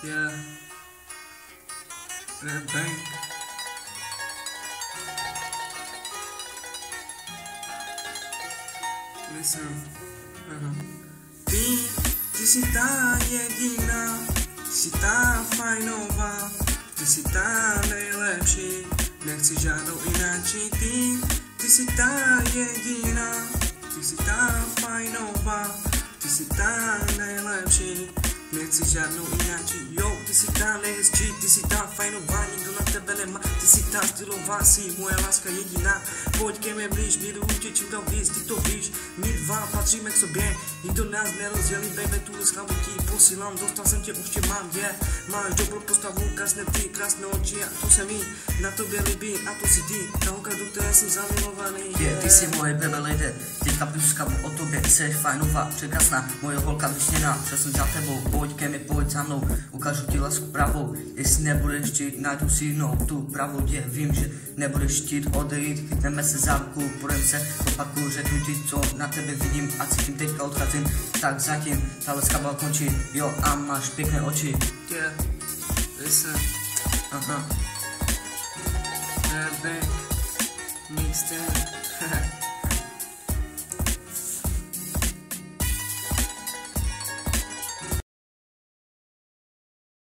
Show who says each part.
Speaker 1: Yeah. Red Bank. Listen. Ty jsi ta jediná, jsi ta fajnová, ty jsi ta nejlepší, nechci žádnou jináčí. Ty jsi ta jediná, ty jsi ta fajnová, ty jsi ta nejlepší, nechci žádnou jináčí. Jo, ty jsi ta nejhezčí, ty jsi ta fajnová, nikdo na tebe nemá, ty jsi ta stylová, jsi moje láska jediná. Pojď ke mně blíž, budu tě čím dál víc, ty to víš, my dva patříme k sobě, nikdo nás nerozdělí, baby, tu slavu ti posílám, dostal jsem tě, už tě mám, máš dobrou postavu, krásné ty, krásné oči a to se mi na tobě líbí a to si ty, ta holka, do které jsem zamilovaný,
Speaker 2: Ty jsi moje baby lady, teďka píšu o tobě, jsi fajnová, překrásná, moje holka vysněná, šel jsem za tebou, pojď ke mně, pojď za mnou, ukážu ti lásku pravou, jestli nebudeš chtít, najdu si jinou, tu pravou vím, že nebudeš chtít odejít, chytneme se za ruku, půjdem se opaku, řeknu ti, co na tebe vidím a cítím, teďka odcházím, tak zatím, ta láska byla končí, jo a máš pěkné oči.
Speaker 1: Yeah, listen. Red Bank, mixtape.